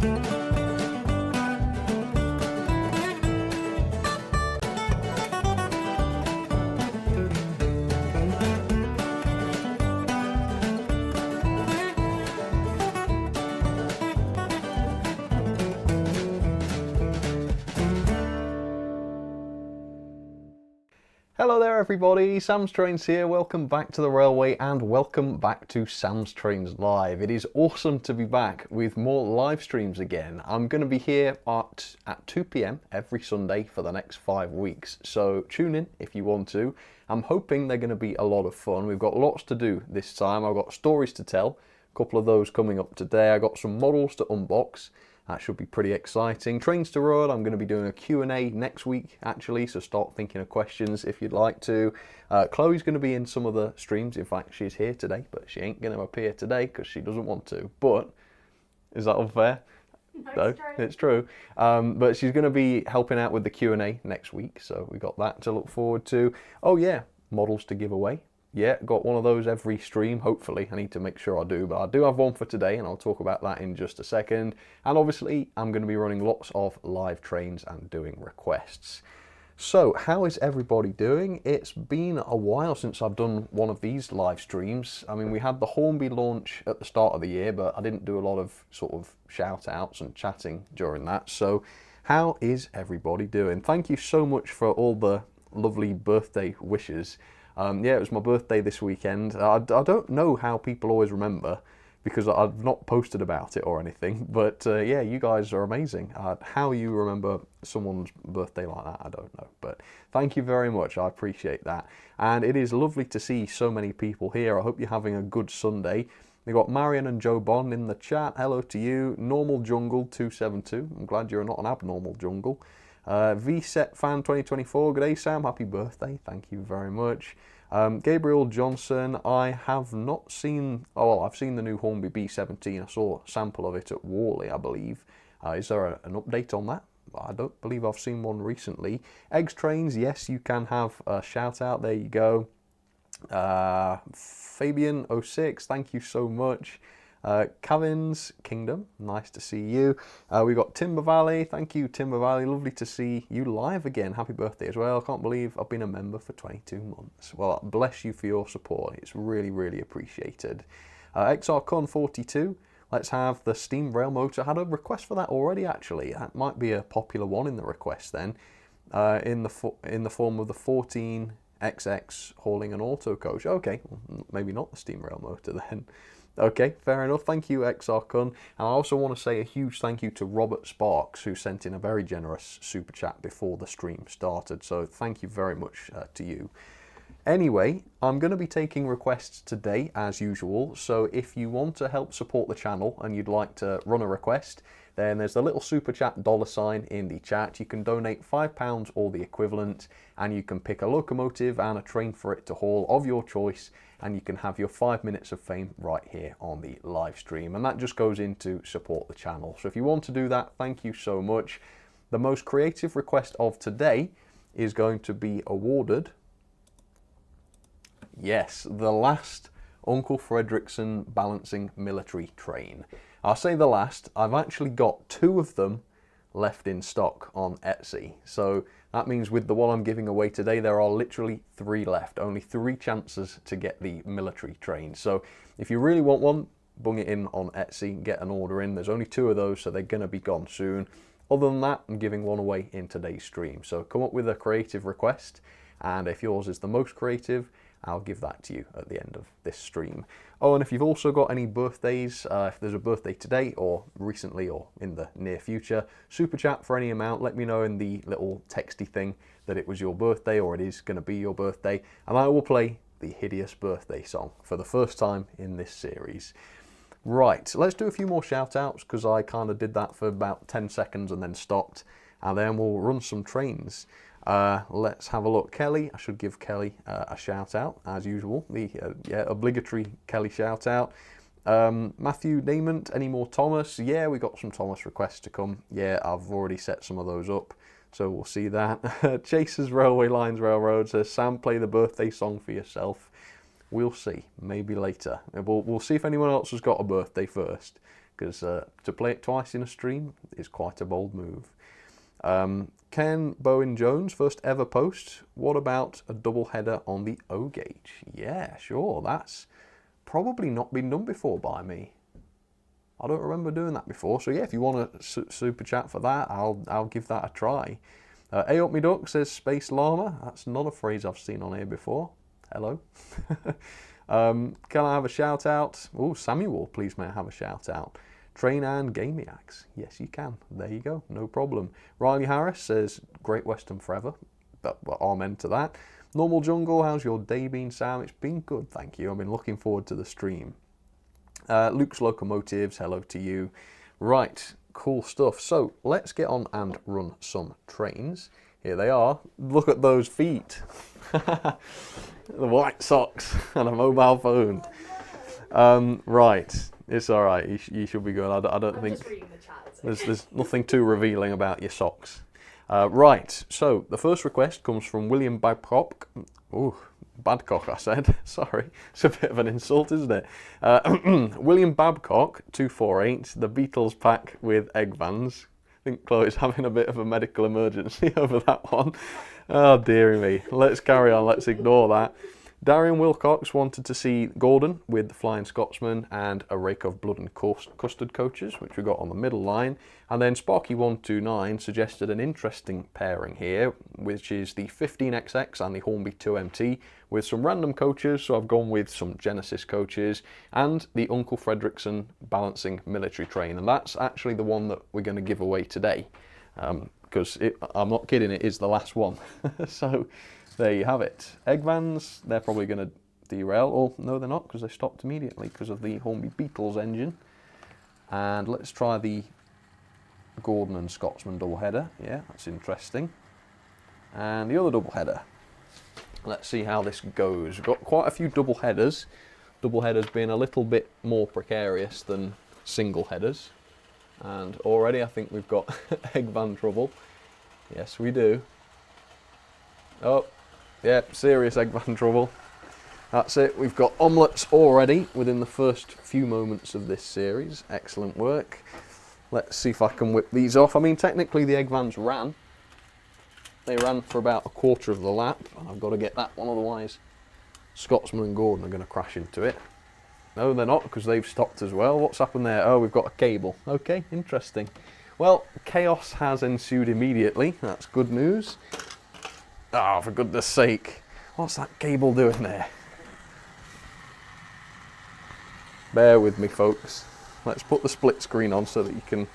Hello there everybody, Sam'sTrains here, welcome back to the railway and welcome back to Sam's Trains Live. It is awesome to be back with more live streams again. I'm going to be here at 2 PM every Sunday for the next 5 weeks, so tune in if you want to. I'm hoping they're going to be a lot of fun. We've got lots to do this time. I've got stories to tell, a couple of those coming up today. I've got some models to unbox. That should be pretty exciting. Trains to Road, I'm going to be doing a Q&A next week actually, so start thinking of questions if you'd like to. Chloe's going to be in some of the streams. In fact, she's here today, but she ain't going to appear today because she doesn't want to. But, is that unfair? No, it's true. But she's going to be helping out with the Q&A next week, so we got that to look forward to. Oh yeah, models to give away. Yeah, got one of those every stream, hopefully. I need to make sure I do, but I do have one for today, and I'll talk about that in just a second. And obviously, I'm going to be running lots of live trains and doing requests. So, how is everybody doing? It's been a while since I've done one of these live streams. I mean, we had the Hornby launch at the start of the year, but I didn't do a lot of sort of shout-outs and chatting during that. So, how is everybody doing? Thank you so much for all the lovely birthday wishes. Yeah, it was my birthday this weekend. I don't know how people always remember because I've not posted about it or anything, but yeah, you guys are amazing. How you remember someone's birthday like that, I don't know, but thank you very much. I appreciate that. And it is lovely to see so many people here. I hope you're having a good Sunday. We've got Marion and Joe Bond in the chat. Hello to you. Normal Jungle 272. I'm glad you're not an abnormal jungle. VSET Fan 2024, good day Sam, happy birthday, thank you very much. Gabriel Johnson, I have not seen, oh well, I've seen the new Hornby B17, I saw a sample of it at Worley, I believe. Is there an update on that? I don't believe I've seen one recently. Eggs Trains, yes, you can have a shout out, there you go. Fabian06, thank you so much. Cavin's Kingdom, nice to see you. We've got Timber Valley, thank you Timber Valley, lovely to see you live again, happy birthday as well. I can't believe I've been a member for 22 months. Well, bless you for your support, it's really, really appreciated. XRCon42, let's have the steam rail motor. I had a request for that already actually, that might be a popular one in the request then, in the form of the 14XX hauling an auto coach. Okay, well, maybe not the steam rail motor then. Okay, fair enough. Thank you, XRCon. And I also want to say a huge thank you to Robert Sparks, who sent in a very generous super chat before the stream started. So thank you very much to you. Anyway, I'm going to be taking requests today as usual. So if you want to help support the channel and you'd like to run a request, then there's the little super chat $ in the chat. You can donate £5 or the equivalent, and you can pick a locomotive and a train for it to haul of your choice, and you can have your 5 minutes of fame right here on the live stream, and that just goes in to support the channel. So if you want to do that, thank you so much. The most creative request of today is going to be awarded, yes, the last Uncle Fredrickson balancing military train. I'll say the last, I've actually got 2 of them left in stock on Etsy. So that means with the one I'm giving away today, there are literally 3 left. Only 3 chances to get the military train. So if you really want one, bung it in on Etsy, get an order in. There's only 2 of those, so they're going to be gone soon. Other than that, I'm giving one away in today's stream. So come up with a creative request, and if yours is the most creative, I'll give that to you at the end of this stream. Oh, and if you've also got any birthdays, if there's a birthday today or recently or in the near future, super chat for any amount. Let me know in the little texty thing that it was your birthday or it is going to be your birthday, and I will play the hideous birthday song for the first time in this series. Right, let's do a few more shout outs because I kind of did that for about 10 seconds and then stopped, and then we'll run some trains. Let's have a look. Kelly, I should give Kelly a shout out as usual, the yeah, obligatory Kelly shout out. Matthew Damon, any more Thomas? Yeah, we got some Thomas requests to come. Yeah, I've already set some of those up, so we'll see that. Chasers Railway Lines Railroad says, Sam, play the birthday song for yourself. We'll see, maybe later. We'll see if anyone else has got a birthday first, because to play it twice in a stream is quite a bold move. Ken Bowen Jones, first ever post. What about a double header on the O gauge? Yeah, sure. That's probably not been done before by me. I don't remember doing that before. So yeah, if you want a super chat for that, I'll give that a try. A Up Me Duck says Space Llama. That's not a phrase I've seen on here before. Hello. Can I have a shout out? Oh, Samuel, please may I have a shout out. Train and Gamiacs. Yes, you can. There you go. No problem. Riley Harris says, Great Western forever. But amen to that. Normal Jungle, how's your day been, Sam? It's been good, thank you. I've been looking forward to the stream. Luke's Locomotives, hello to you. Right, cool stuff. So let's get on and run some trains. Here they are. Look at those feet. The white socks and a mobile phone. Right. It's all right. You should be good. I don't think there's nothing too revealing about your socks. Right. So the first request comes from William Babcock. Ooh, Badcock, I said. Sorry, it's a bit of an insult, isn't it? William Babcock, 248. The Beatles pack with egg vans. I think Chloe's having a bit of a medical emergency over that one. Oh dearie me. Let's carry on. Let's ignore that. Darian Wilcox wanted to see Gordon with the Flying Scotsman and a rake of blood and custard coaches, which we got on the middle line. And then Sparky129 suggested an interesting pairing here, which is the 15XX and the Hornby 2MT with some random coaches. So I've gone with some Genesis coaches and the Uncle Fredrickson balancing military train. And that's actually the one that we're going to give away today. Because I'm not kidding, it is the last one. So there you have it. Egg vans, they're probably going to derail. Or no, they're not, because they stopped immediately because of the Hornby Beetles engine. And let's try the Gordon and Scotsman double header. Yeah, that's interesting. And the other double header. Let's see how this goes. We've got quite a few double headers. Double headers being a little bit more precarious than single headers. And already I think we've got egg van trouble. Yes, we do. Oh, yeah, serious egg van trouble. That's it, we've got omelettes already within the first few moments of this series. Excellent work. Let's see if I can whip these off. I mean, technically the egg vans ran. They ran for about a quarter of the lap. I've got to get that one, otherwise Scotsman and Gordon are going to crash into it. No, they're not, because they've stopped as well. What's happened there? Oh, we've got a cable. Okay, interesting. Well, chaos has ensued immediately. That's good news. Ah, oh, for goodness sake. What's that cable doing there? Bear with me, folks. Let's put the split screen on so that you can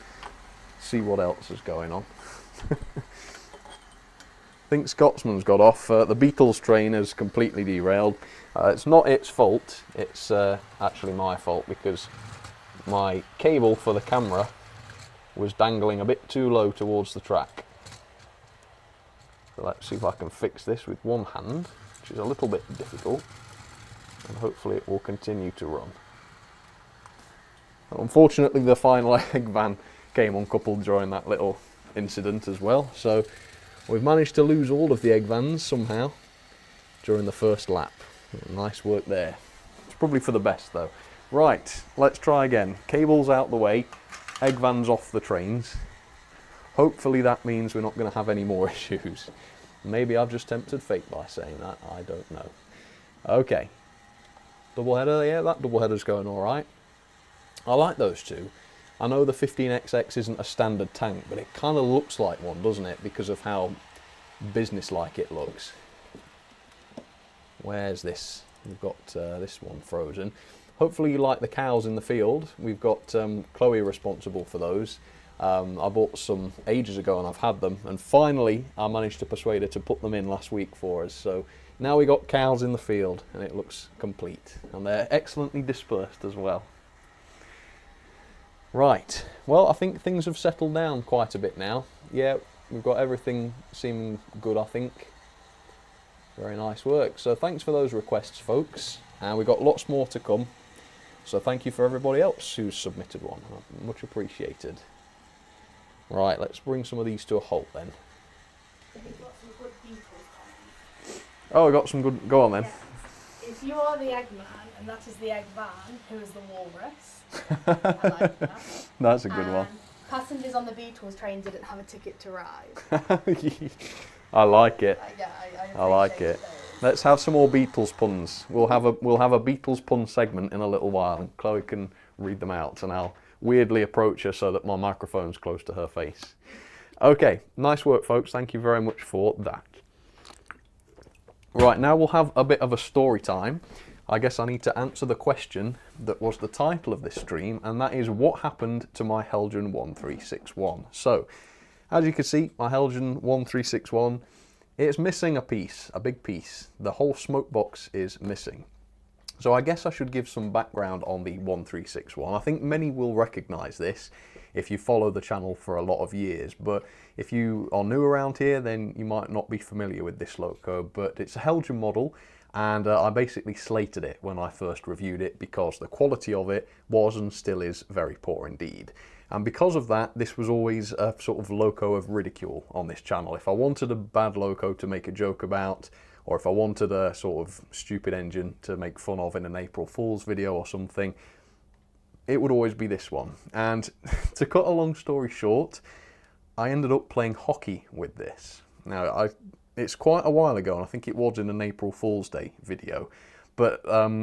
see what else is going on. I think Scotsman's got off. The Beatles train has completely derailed. It's not its fault. It's actually my fault because my cable for the camera was dangling a bit too low towards the track. So let's see if I can fix this with one hand, which is a little bit difficult, and hopefully it will continue to run. Unfortunately, the final egg van came uncoupled during that little incident as well, so we've managed to lose all of the egg vans somehow during the first lap. Nice work there. It's probably for the best though. Right, let's try again. Cables out the way, egg vans off the trains. Hopefully that means we're not going to have any more issues. Maybe I've just tempted fate by saying that, I don't know. Okay, double header, yeah, that double header's going alright. I like those two. I know the 15XX isn't a standard tank, but it kind of looks like one, doesn't it? Because of how businesslike it looks. Where's this? We've got this one frozen. Hopefully you like the cows in the field. We've got Chloe responsible for those. I bought some ages ago and I've had them. And finally, I managed to persuade her to put them in last week for us. So now we got cows in the field and it looks complete. And they're excellently dispersed as well. Right, well I think things have settled down quite a bit now. Yeah, we've got everything seeming good, I think. Very nice work. So thanks for those requests, folks. And we've got lots more to come. So thank you for everybody else who's submitted one. Much appreciated. Right, let's bring some of these to a halt then. We've got some good Beatles comments. Oh, we got some good... Go on then. Yeah. If you are the Eggman and that is the Eggman, who is the walrus, I like that. That's a good one. Passengers on the Beatles train didn't have a ticket to ride. I like it. Yeah, I like it. Those. Let's have some more Beatles puns. We'll have a Beatles pun segment in a little while, and Chloe can read them out, and I'll weirdly approach her so that my microphone's close to her face. Okay, nice work, folks. Thank you very much for that. Right, now we'll have a bit of a story time. I guess I need to answer the question that was the title of this stream, and that is, what happened to my Heljan 1361? So, as you can see, my Heljan 1361, it's missing a piece, a big piece. The whole smoke box is missing. So I guess I should give some background on the 1361. I think many will recognise this if you follow the channel for a lot of years, but if you are new around here, then you might not be familiar with this loco, but it's a Heljan model, and I basically slated it when I first reviewed it because the quality of it was and still is very poor indeed. And because of that, this was always a sort of loco of ridicule on this channel. If I wanted a bad loco to make a joke about, or if I wanted a sort of stupid engine to make fun of in an April Fool's video or something, it would always be this one. And to cut a long story short, I ended up playing hockey with this. Now, it's quite a while ago, and I think it was in an April Fool's Day video. But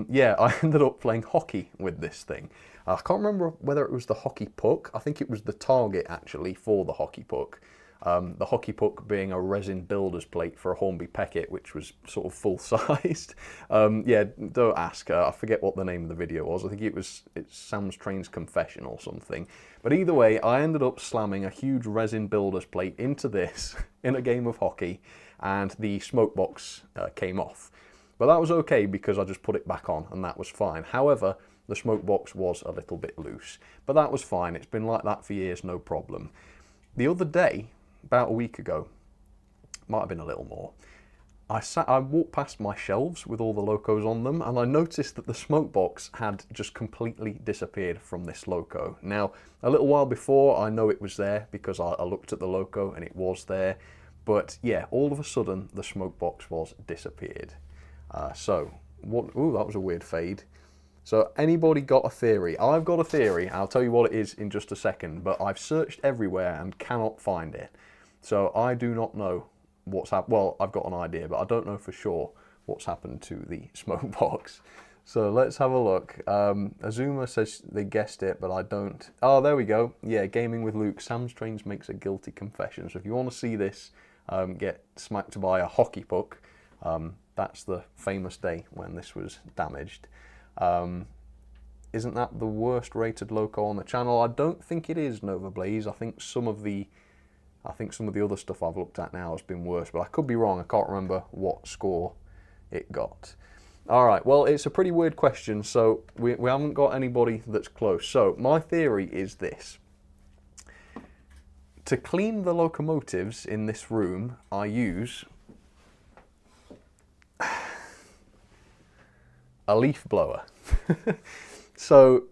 yeah, I ended up playing hockey with this thing. I can't remember whether it was the hockey puck. I think it was the target, actually, for the hockey puck. The hockey puck being a resin builder's plate for a Hornby Peckett, which was sort of full-sized. Yeah, don't ask. I forget what the name of the video was. I think it's Sam'sTrains Confession or something. But either way, I ended up slamming a huge resin builder's plate into this in a game of hockey, and the smoke box came off. But that was okay because I just put it back on, and that was fine. However, the smoke box was a little bit loose. But that was fine. It's been like that for years, no problem. The other day, about a week ago, might have been a little more, I walked past my shelves with all the locos on them, and I noticed that the smoke box had just completely disappeared from this loco. Now, a little while before, I know it was there because I looked at the loco and it was there, but yeah, all of a sudden the smoke box was disappeared. Ooh, that was a weird fade. So anybody got a theory? I've got a theory. I'll tell you what it is in just a second, but I've searched everywhere and cannot find it. So I do not know what's happened. Well, I've got an idea, but I don't know for sure what's happened to the smoke box. So let's have a look. Azuma says they guessed it, but I don't. Oh, there we go. Yeah, Gaming with Luke. Sam'sTrains makes a guilty confession. So if you want to see this get smacked by a hockey puck, that's the famous day when this was damaged. Isn't that the worst rated loco on the channel? I don't think it is, Nova Blaze. I think some of the other stuff I've looked at now has been worse, but I could be wrong. I can't remember what score it got. All right, well, it's a pretty weird question, so we haven't got anybody that's close. So my theory is this. To clean the locomotives in this room, I use a leaf blower. So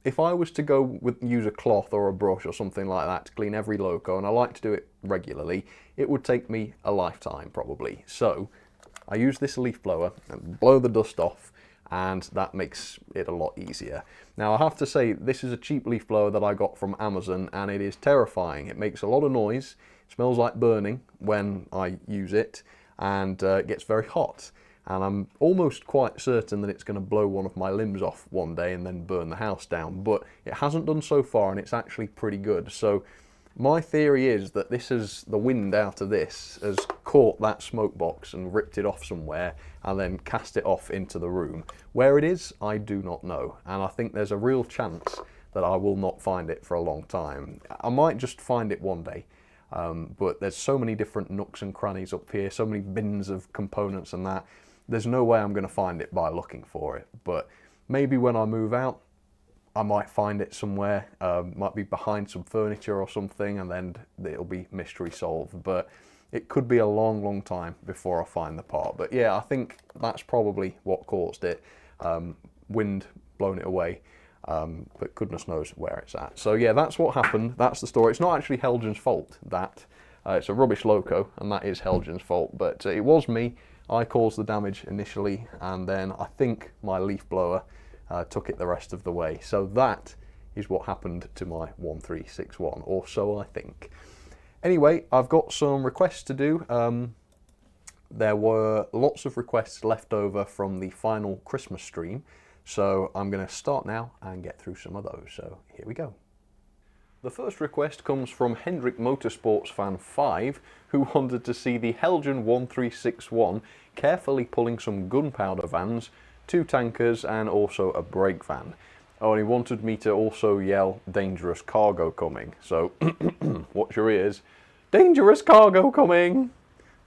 if I was to use a cloth or a brush or something like that to clean every loco, and I like to do it regularly, it would take me a lifetime probably. So I use this leaf blower and blow the dust off, and that makes it a lot easier. Now I have to say, this is a cheap leaf blower that I got from Amazon, and it is terrifying. It makes a lot of noise, it smells like burning when I use it, and it gets very hot. And I'm almost quite certain that it's going to blow one of my limbs off one day and then burn the house down, but it hasn't done so far, and it's actually pretty good. So my theory is that the wind out of this has caught that smoke box and ripped it off somewhere and then cast it off into the room. Where it is, I do not know, and I think there's a real chance that I will not find it for a long time. I might just find it one day. But there's so many different nooks and crannies up here, so many bins of components and that. There's no way I'm going to find it by looking for it, but maybe when I move out, I might find it somewhere, might be behind some furniture or something, and then it'll be mystery solved. But it could be a long, long time before I find the part. But yeah, I think that's probably what caused it. Wind blown it away, but goodness knows where it's at. So yeah, that's what happened. That's the story. It's not actually Heljan's fault, that. It's a rubbish loco, and that is Heljan's fault, but it was me. I caused the damage initially, and then I think my leaf blower took it the rest of the way. So that is what happened to my 1361, or so I think. Anyway, I've got some requests to do. There were lots of requests left over from the final Christmas stream, so I'm going to start now and get through some of those. So here we go. The first request comes from Hendrik Motorsports Fan 5, who wanted to see the Heljan 1361 carefully pulling some gunpowder vans, 2 tankers and also a brake van. Oh, and he wanted me to also yell dangerous cargo coming. So watch your ears. Dangerous cargo coming!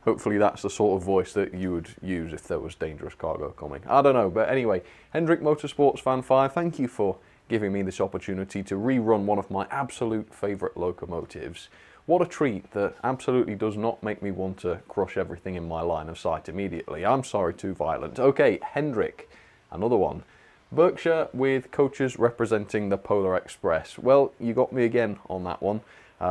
Hopefully that's the sort of voice that you would use if there was dangerous cargo coming. I don't know, but anyway, Hendrik Motorsports Fan 5, thank you for giving me this opportunity to rerun one of my absolute favourite locomotives. What a treat that absolutely does not make me want to crush everything in my line of sight immediately. I'm sorry, too violent. Okay, Hendrik, another one. Berkshire with coaches representing the Polar Express. Well, you got me again on that one.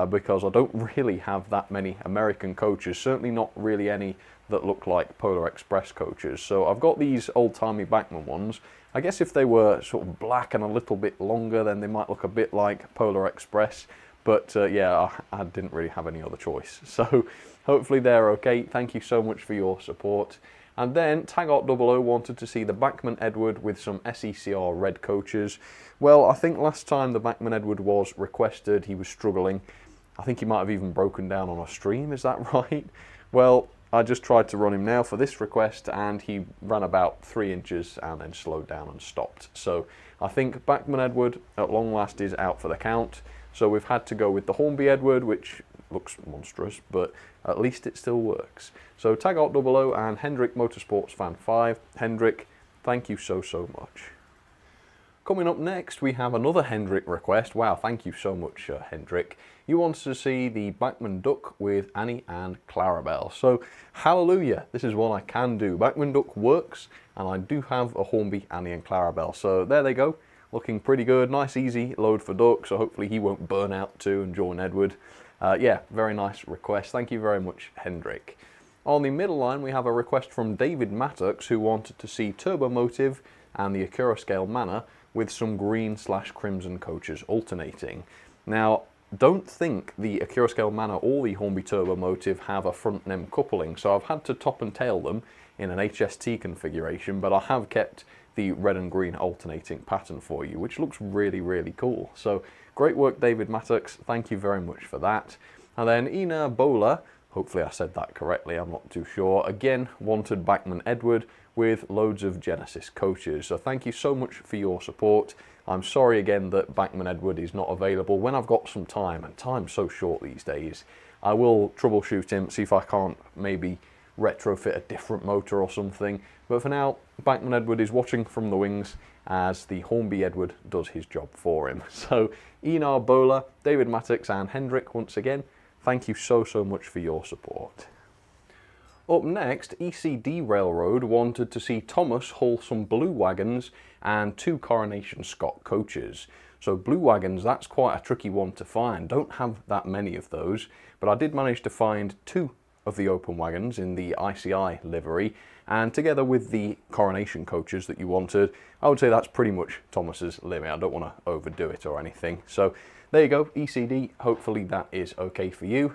Because I don't really have that many American coaches, certainly not really any that look like Polar Express coaches. So I've got these old-timey Bachmann ones. I guess if they were sort of black and a little bit longer, then they might look a bit like Polar Express. But yeah, I didn't really have any other choice. So hopefully they're okay. Thank you so much for your support. And then Taggart00 wanted to see the Bachmann Edward with some SECR red coaches. Well, I think last time the Bachmann Edward was requested, he was struggling. I think he might have even broken down on a stream, is that right? Well, I just tried to run him now for this request, and he ran about 3 inches and then slowed down and stopped. So I think Bachmann Edward at long last is out for the count. So we've had to go with the Hornby Edward, which looks monstrous, but at least it still works. So Taggart00 and Hendrik Motorsports Fan 5. Hendrik, thank you so much. Coming up next, we have another Hendrik request. Wow, thank you so much, Hendrik. You wanted to see the Bachmann Duck with Annie and Clarabelle. So, hallelujah, this is what I can do. Bachmann Duck works, and I do have a Hornby, Annie and Clarabelle. So there they go, looking pretty good. Nice, easy load for Duck, so hopefully he won't burn out too and join Edward. Yeah, very nice request. Thank you very much, Hendrik. On the middle line, we have a request from David Mattox, who wanted to see Turbo Motive and the Acura Scale Manor with some green/crimson coaches alternating. Now, don't think the Acura Scale Manor or the Hornby Turbo Motive have a front NEM coupling, so I've had to top and tail them in an HST configuration, but I have kept the red and green alternating pattern for you, which looks really cool. So great work, David Mattox, thank you very much for that. And then Ina Bowler, hopefully I said that correctly, I'm not too sure, again wanted Bachmann Edward with loads of Genesis coaches. So thank you so much for your support. I'm sorry again that Bachmann Edward is not available. When I've got some time, and time's so short these days, I will troubleshoot him, see if I can't maybe retrofit a different motor or something. But for now, Bachmann Edward is watching from the wings as the Hornby Edward does his job for him. So Enar Bowler, David Mattox and Hendrik, once again, thank you so much for your support. Up next, ECD Railroad wanted to see Thomas haul some blue wagons and 2 Coronation Scott coaches. So blue wagons, that's quite a tricky one to find. Don't have that many of those, but I did manage to find 2 of the open wagons in the ICI livery, and together with the Coronation coaches that you wanted, I would say that's pretty much Thomas's limit. I don't want to overdo it or anything. So there you go, ECD, hopefully that is okay for you.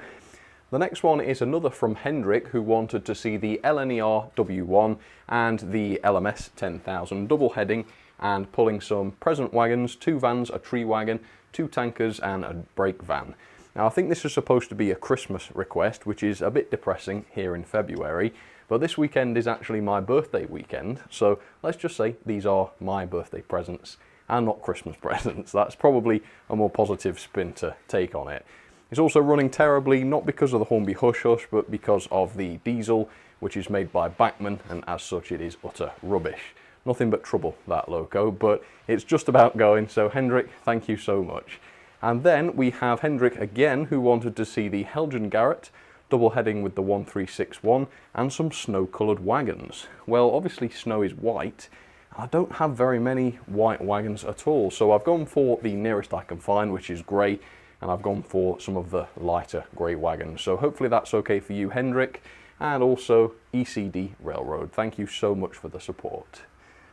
The next one is another from Hendrik, who wanted to see the LNER W1 and the LMS 10,000 double heading and pulling some present wagons, 2 vans, a tree wagon, 2 tankers and a brake van. Now I think this is supposed to be a Christmas request, which is a bit depressing here in February, but this weekend is actually my birthday weekend, so let's just say these are my birthday presents and not Christmas presents. That's probably a more positive spin to take on it. It's also running terribly, not because of the Hornby Hush Hush, but because of the diesel, which is made by Bachmann, and as such it is utter rubbish. Nothing but trouble, that loco, but it's just about going, so Hendrik, thank you so much. And then we have Hendrik again, who wanted to see the Heljan Garrett, double heading with the 1361, and some snow-coloured wagons. Well, obviously snow is white. I don't have very many white wagons at all, so I've gone for the nearest I can find, which is grey, and I've gone for some of the lighter grey wagons. So hopefully that's okay for you, Hendrik. and also ECD Railroad. Thank you so much for the support.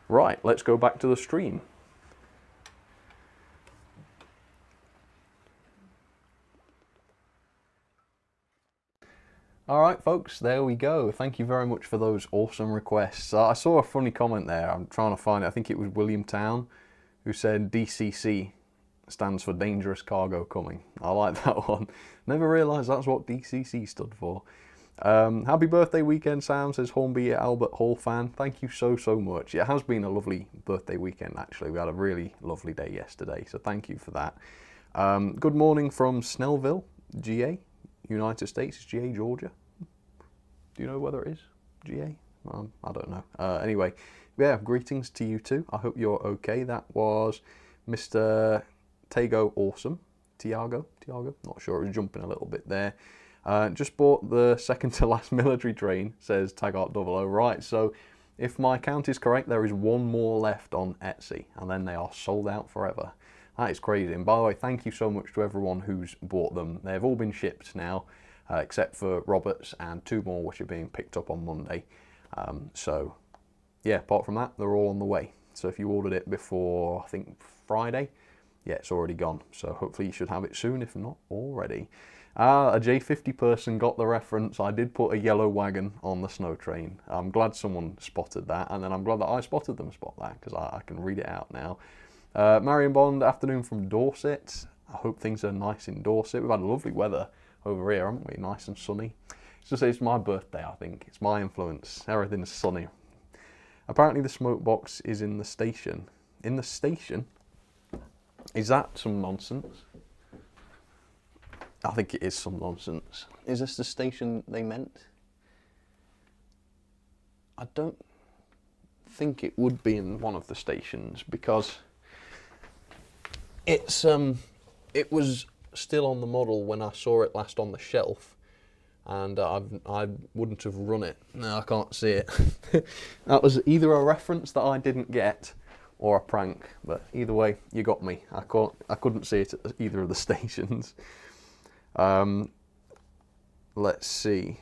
Right, let's go back to the stream. Alright folks, there we go. Thank you very much for those awesome requests. I saw a funny comment there, I'm trying to find it. I think it was William Town who said DCC stands for Dangerous Cargo Coming. I like that one. Never realised that's what DCC stood for. Happy birthday weekend, Sam, says Hornby Albert Hall fan. Thank you so much. It has been a lovely birthday weekend actually. We had a really lovely day yesterday, so thank you for that. Good morning from Snellville, GA, United States. Is GA Georgia? Do you know whether it is GA? I don't know. Anyway, yeah, greetings to you too. I hope you're okay. That was Mr. Tago Awesome. Tiago, not sure, it was jumping a little bit there. Just bought the second to last military train, says Taggart00. Right, so if my count is correct, there is one more left on Etsy, and then they are sold out forever. That is crazy. And by the way, thank you so much to everyone who's bought them. They've all been shipped now, except for Roberts and 2 more which are being picked up on Monday. So yeah, apart from that, they're all on the way. So if you ordered it before, I think, Friday, yeah, it's already gone. So hopefully you should have it soon, if not already. A J50 person got the reference. I did put a yellow wagon on the snow train. I'm glad someone spotted that, and then I'm glad that I spotted them spot that, because I can read it out now. Marion Bond, afternoon from Dorset. I hope things are nice in Dorset. We've had lovely weather over here, haven't we? Nice and sunny. It's my birthday, I think. It's my influence. Everything's sunny. Apparently the smoke box is in the station. In the station? Is that some nonsense? I think it is some nonsense. Is this the station they meant? I don't think it would be in one of the stations, because it was still on the model when I saw it last on the shelf, and I wouldn't have run it. No, I can't see it. That was either a reference that I didn't get or a prank, but either way, you got me. I couldn't see it at either of the stations. Let's see.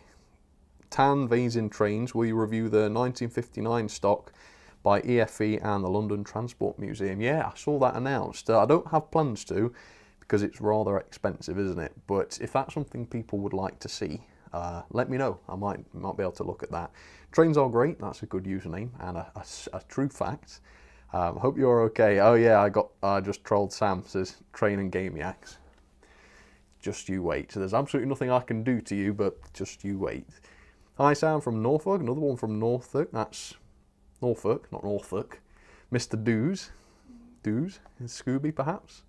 Tan Vazen Trains, will you review the 1959 stock by EFE and the London Transport Museum? Yeah, I saw that announced. I don't have plans to, because it's rather expensive, isn't it? But if that's something people would like to see, let me know. I might be able to look at that. Trains are great. That's a good username and a true fact. Hope you're okay. Oh yeah, I just trolled Sam. Says Train and Gamiacs. Just you wait. So there's absolutely nothing I can do to you, but just you wait. Hi Sam from Norfolk. Another one from Norfolk. That's Norfolk, not Norfolk. Mr. Doos. Doos? Scooby perhaps?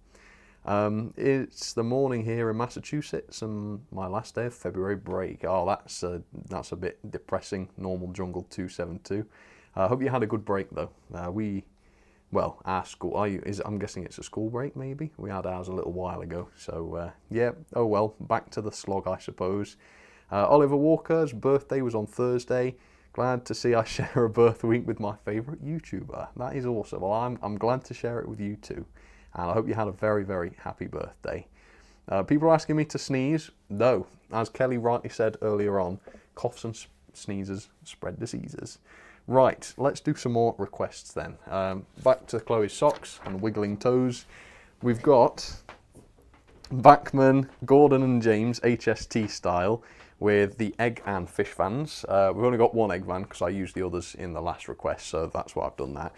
It's the morning here in Massachusetts and my last day of February break. Oh, that's a bit depressing. Normal Jungle 272. I hope you had a good break though. Well, our school, I'm guessing it's a school break maybe? We had ours a little while ago, so yeah, oh well, back to the slog I suppose. Oliver Walker's birthday was on Thursday. Glad to see I share a birth week with my favourite YouTuber. That is awesome. Well, I'm glad to share it with you too. And I hope you had a very, very happy birthday. People are asking me to sneeze. No, as Kelly rightly said earlier on, coughs and sneezes spread diseases. Right, let's do some more requests then. Back to Chloe's socks and wiggling toes. We've got Bachman, Gordon and James HST style with the egg and fish vans. We've only got one egg van because I used the others in the last request, so that's why I've done that.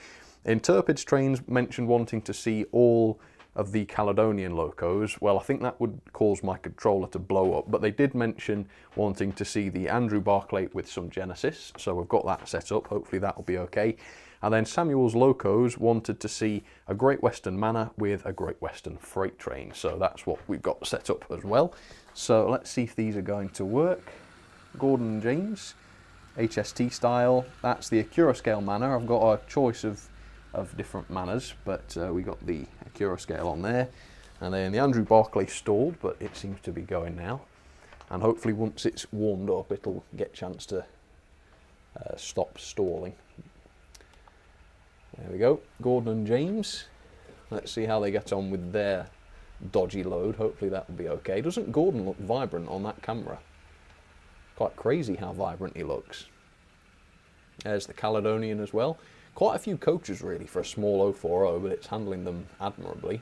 Interpid's Trains mentioned wanting to see all of the Caledonian locos. Well, I think that would cause my controller to blow up, but they did mention wanting to see the Andrew Barclay with some Genesis, so we've got that set up. Hopefully that'll be okay. And then Samuel's Locos wanted to see a Great Western Manor with a Great Western freight train, so that's what we've got set up as well. So let's see if these are going to work. Gordon and James, HST style. That's the Acura scale Manor. I've got a choice of different manners, but we got the Acura scale on there, and then the Andrew Barclay stalled, but it seems to be going now, and hopefully once it's warmed up it'll get a chance to stop stalling. There we go, Gordon and James. Let's see how they get on with their dodgy load. Hopefully that'll be okay. Doesn't Gordon look vibrant on that camera? quite crazy how vibrant he looks. There's the Caledonian as well. Quite a few coaches really for a small 040, but it's handling them admirably.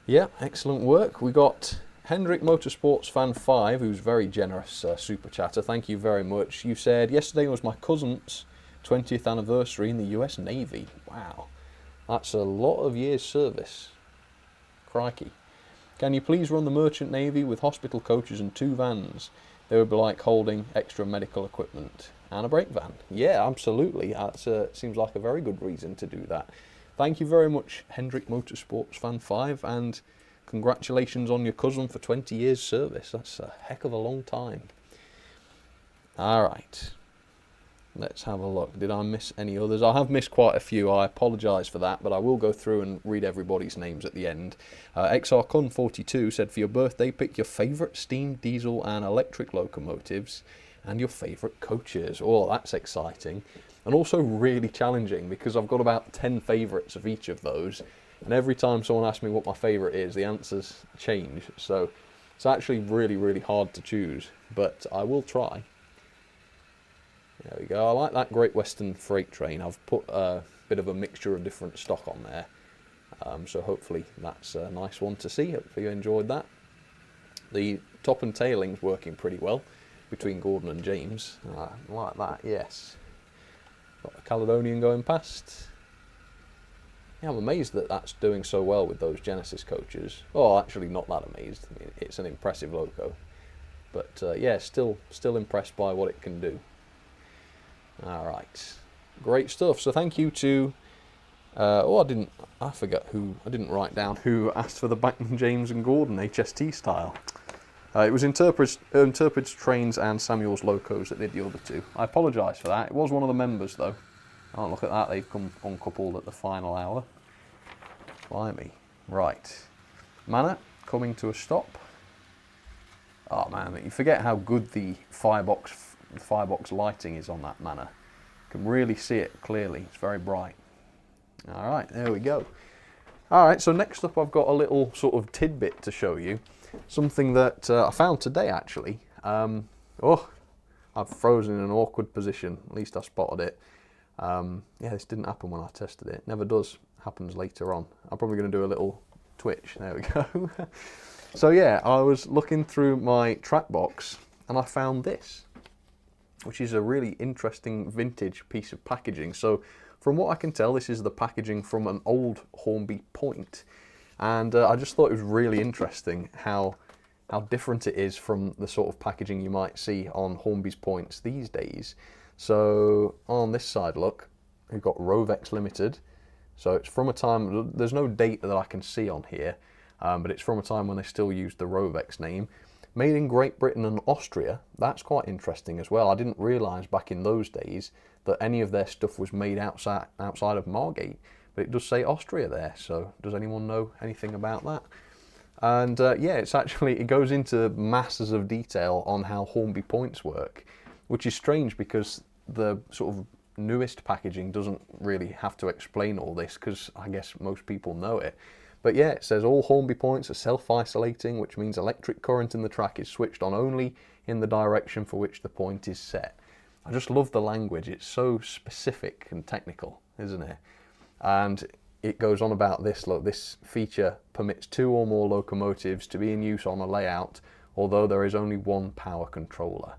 Yeah, excellent work. We got Hendrik Motorsports Fan 5, who's very generous super chatter. Thank you very much. You said, yesterday was my cousin's 20th anniversary in the US Navy. Wow, that's a lot of years service. Crikey. Can you please run the Merchant Navy with hospital coaches and 2 vans? They would be like holding extra medical equipment and a brake van. Yeah, absolutely. That seems like a very good reason to do that. Thank you very much, Hendrik Motorsports Fan 5, and congratulations on your cousin for 20 years service. That's a heck of a long time. Alright, let's have a look. Did I miss any others? I have missed quite a few. I apologise for that, but I will go through and read everybody's names at the end. XRCon42 said, for your birthday, pick your favourite steam, diesel and electric locomotives and your favourite coaches. Oh, that's exciting. And also really challenging, because I've got about 10 favourites of each of those. And every time someone asks me what my favourite is, the answers change. So it's actually really, really hard to choose, but I will try. There we go. I like that Great Western Freight Train. I've put a bit of a mixture of different stock on there. So hopefully that's a nice one to see. Hopefully you enjoyed that. The top and tailing's working pretty well between Gordon and James. I like that, yes. Got the Caledonian going past. Yeah, I'm amazed that that's doing so well with those Genesis coaches. Well, actually not that amazed. I mean, it's an impressive loco. But yeah, still impressed by what it can do. Alright, great stuff. So thank you to, I didn't write down who asked for the Bachmann, James and Gordon HST style. It was Interpret's Trains and Samuel's Locos that did the other two. I apologise for that. It was one of the members though. Oh, look at that, they've come uncoupled at the final hour. Blimey. Right. Manor coming to a stop. Oh man, you forget how good the firebox lighting is on that Manor. You can really see it clearly, it's very bright. Alright, there we go. Alright, so next up I've got a little sort of tidbit to show you. Something that I found today actually. Oh, I've frozen in an awkward position, at least I spotted it. Yeah, this didn't happen when I tested it. Never does. Happens later on. I'm probably going to do a little twitch. There we go. So yeah, I was looking through my track box and I found this, which is a really interesting vintage piece of packaging. So from what I can tell, this is the packaging from an old Hornby point. And I just thought it was really interesting how different it is from the sort of packaging you might see on Hornby's points these days. So on this side, look, we've got Rovex Limited. So it's from a time, there's no date that I can see on here, but it's from a time when they still used the Rovex name. Made in Great Britain and Austria. That's quite interesting as well. I didn't realise back in those days that any of their stuff was made outside of Margate, but it does say Austria there. So does anyone know anything about that? And yeah, it goes into masses of detail on how Hornby points work, which is strange because the sort of newest packaging doesn't really have to explain all this, because I guess most people know it. But yeah, it says all Hornby points are self-isolating, which means electric current in the track is switched on only in the direction for which the point is set. I just love the language. It's so specific and technical, isn't it? And it goes on about this. Look, this feature permits 2 or more locomotives to be in use on a layout, although there is only one power controller.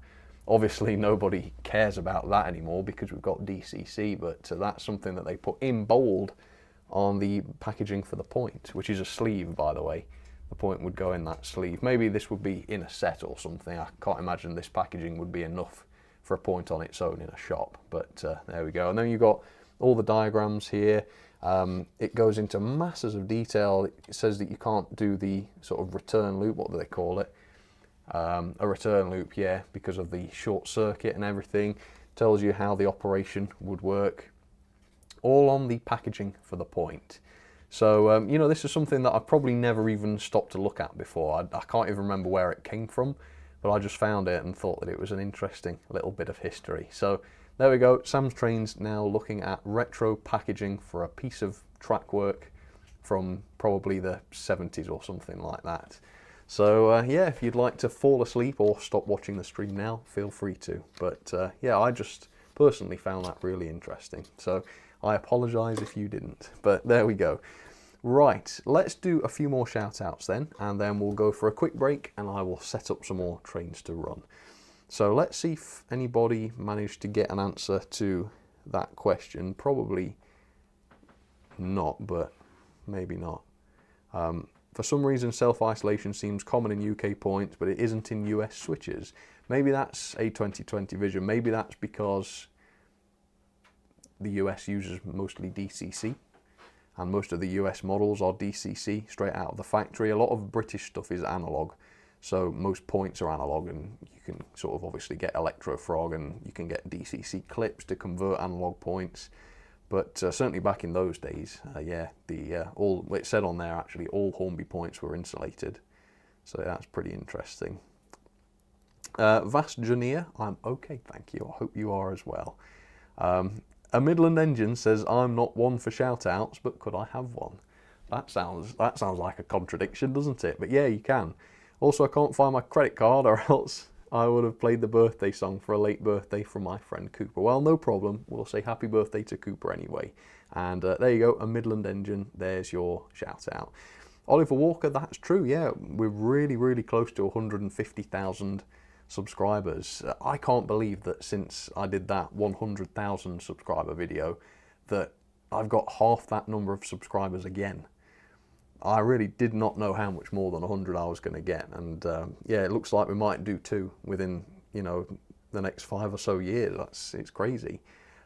Obviously nobody cares about that anymore because we've got DCC, but that's something that they put in bold on the packaging for the point, which is a sleeve, by the way. The point would go in that sleeve. Maybe this would be in a set or something. I can't imagine this packaging would be enough for a point on its own in a shop, but there we go. And then you've got all the diagrams here. It goes into masses of detail. It says that you can't do the sort of return loop, what do they call it? A return loop, yeah, because of the short circuit and everything. Tells you how the operation would work, all on the packaging for the point. So you know, this is something that I've probably never even stopped to look at before. I can't even remember where it came from, but I just found it and thought that it was an interesting little bit of history. So there we go. Sam's Trains now looking at retro packaging for a piece of track work from probably the 70s or something like that. So yeah, if you'd like to fall asleep or stop watching the stream now, feel free to. But yeah, I just personally found that really interesting. So I apologise if you didn't. But there we go. Right, let's do a few more shout outs then, and then we'll go for a quick break and I will set up some more trains to run. So let's see if anybody managed to get an answer to that question. Probably not, but maybe not. For some reason, self-isolation seems common in UK points, but it isn't in US switches. Maybe that's a 2020 vision. Maybe that's because the US uses mostly DCC, and most of the US models are DCC straight out of the factory. A lot of British stuff is analog, so most points are analog, and you can sort of obviously get electrofrog, and you can get DCC clips to convert analog points. But certainly back in those days, yeah, it said on there actually all Hornby points were insulated, so that's pretty interesting. Vast Jania, I'm okay, thank you. I hope you are as well. A Midland Engine says, I'm not one for shout-outs, but could I have one? That sounds like a contradiction, doesn't it? But yeah, you can. Also, I can't find my credit card, or else I would have played the birthday song for a late birthday from my friend Cooper. Well, no problem. We'll say happy birthday to Cooper anyway. And there you go, a Midland Engine. There's your shout-out. Oliver Walker, that's true, yeah. We're really, really close to 150,000 subscribers. I can't believe that since I did that 100,000 subscriber video that I've got half that number of subscribers again. I really did not know how much more than 100 I was going to get, and yeah, it looks like we might do 2 within, you know, the next 5 or so years. It's crazy.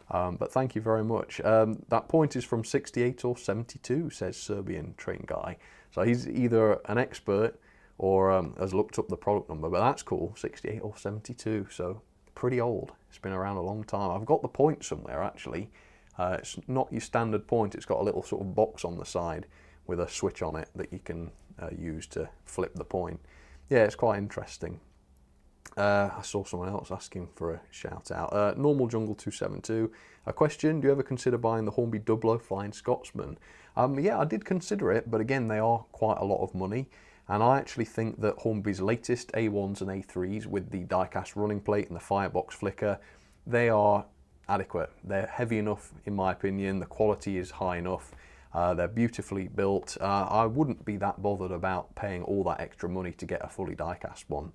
But thank you very much. That point is from 68 or 72, says Serbian Train Guy. So he's either an expert or has looked up the product number, but that's cool, 68 or 72, so pretty old. It's been around a long time. I've got the point somewhere actually. It's not your standard point, it's got a little sort of box on the side with a switch on it that you can use to flip the point. Yeah, it's quite interesting. I saw someone else asking for a shout out. Normal Jungle 272, a question, do you ever consider buying the Hornby Dublo Flying Scotsman? Yeah, I did consider it, but again, they are quite a lot of money. And I actually think that Hornby's latest A1s and A3s with the die-cast running plate and the firebox flicker, they are adequate. They're heavy enough, in my opinion. The quality is high enough. They're beautifully built. I wouldn't be that bothered about paying all that extra money to get a fully die-cast one.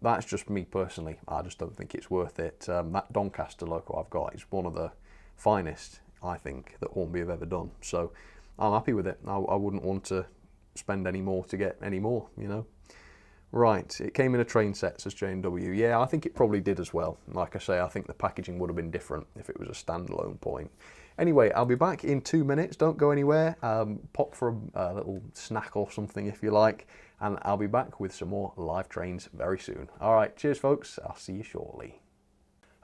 That's just me personally. I just don't think it's worth it. That Doncaster loco I've got is one of the finest, I think, that Hornby have ever done. So I'm happy with it. I wouldn't want to spend any more to get any more, you know. Right, it came in a train set, says J&W. Yeah, I think it probably did as well. Like I say, I think the packaging would have been different if it was a standalone point. Anyway, I'll be back in 2 minutes. Don't go anywhere. Pop for a little snack or something if you like, and I'll be back with some more live trains very soon. All right, cheers folks. I'll see you shortly.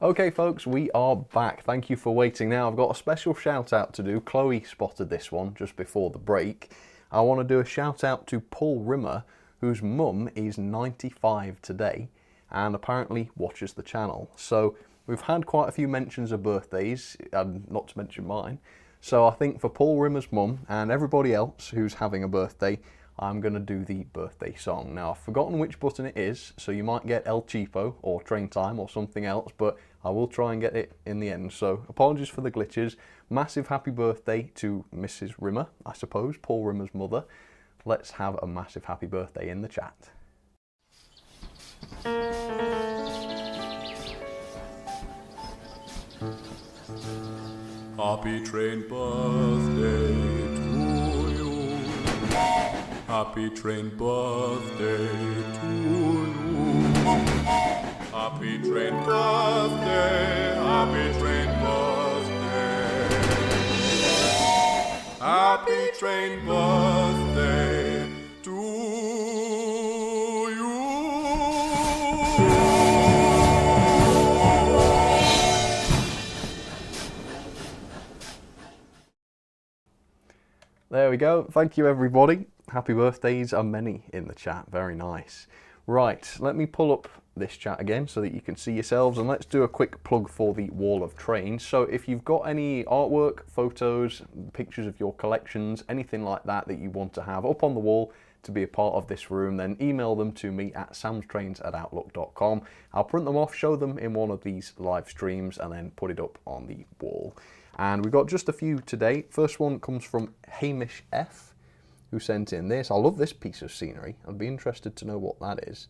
Okay folks, we are back. Thank you for waiting. Now I've got a special shout out to do. Chloe spotted this one just before the break. I want to do a shout out to Paul Rimmer, whose mum is 95 today and apparently watches the channel. So we've had quite a few mentions of birthdays, not to mention mine. So I think for Paul Rimmer's mum and everybody else who's having a birthday, I'm going to do the birthday song. Now I've forgotten which button it is, so you might get El Cheapo or Train Time or something else, but I will try and get it in the end. So apologies for the glitches. Massive happy birthday to Mrs. Rimmer, I suppose, Paul Rimmer's mother. Let's have a massive happy birthday in the chat. Happy train birthday to you. Happy train birthday to you. Happy train birthday, happy train birthday. Happy train birthday to you. There we go. Thank you everybody. Happy birthdays are many in the chat. Very nice. Right, let me pull up this chat again so that you can see yourselves, and let's do a quick plug for the Wall of Trains. So if you've got any artwork, photos, pictures of your collections, anything like that that you want to have up on the wall, to be a part of this room, then email them to me at samstrains@outlook.com. I'll print them off, show them in one of these live streams, and then put it up on the wall. And we've got just a few today. First one comes from Hamish F, who sent in this. I love this piece of scenery. I'd be interested to know what that is.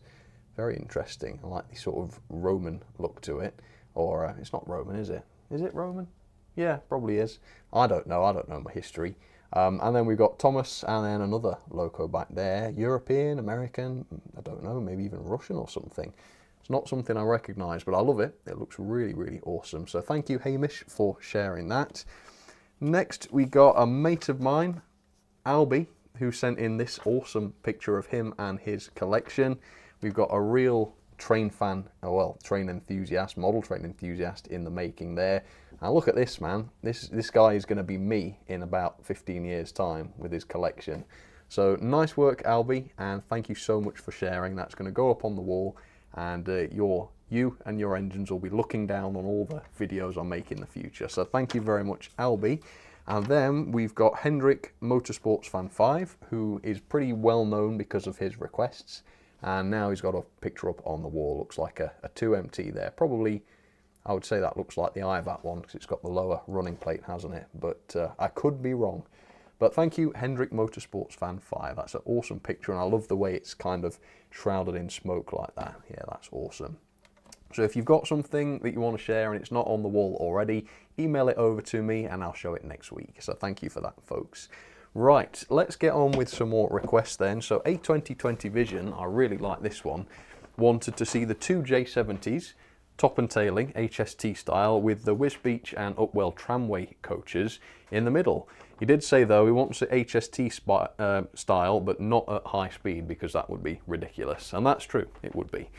Very interesting. I like the sort of Roman look to it. Or it's not Roman, is it? Is it Roman? Yeah, probably is. I don't know my history. And then we've got Thomas, and then another loco back there. European, American, I don't know, maybe even Russian or something. It's not something I recognise, but I love it. It looks really, really awesome. So thank you, Hamish, for sharing that. Next, we got a mate of mine, Albie, who sent in this awesome picture of him and his collection. We've got a real train fan, well, train enthusiast, model train enthusiast in the making there. Now look at this, man. This guy is going to be me in about 15 years' time with his collection. So nice work, Albie, and thank you so much for sharing. That's going to go up on the wall, and you and your engines will be looking down on all the videos I make in the future. So thank you very much, Albie. And then we've got Hendrik Motorsports Fan 5, who is pretty well known because of his requests. And now he's got a picture up on the wall. Looks like a 2MT there. Probably, I would say that looks like the IVAT one because it's got the lower running plate, hasn't it? But I could be wrong. But thank you, Hendrik Motorsports Fan 5. That's an awesome picture, and I love the way it's kind of shrouded in smoke like that. Yeah, that's awesome. So if you've got something that you want to share and it's not on the wall already, email it over to me and I'll show it next week. So thank you for that, folks. Right, let's get on with some more requests then. So A2020 Vision, I really like this one, wanted to see the two J70s, top and tailing, HST style, with the Wisbech and Upwell tramway coaches in the middle. He did say though he wants the HST style, but not at high speed, because that would be ridiculous. And that's true, it would be.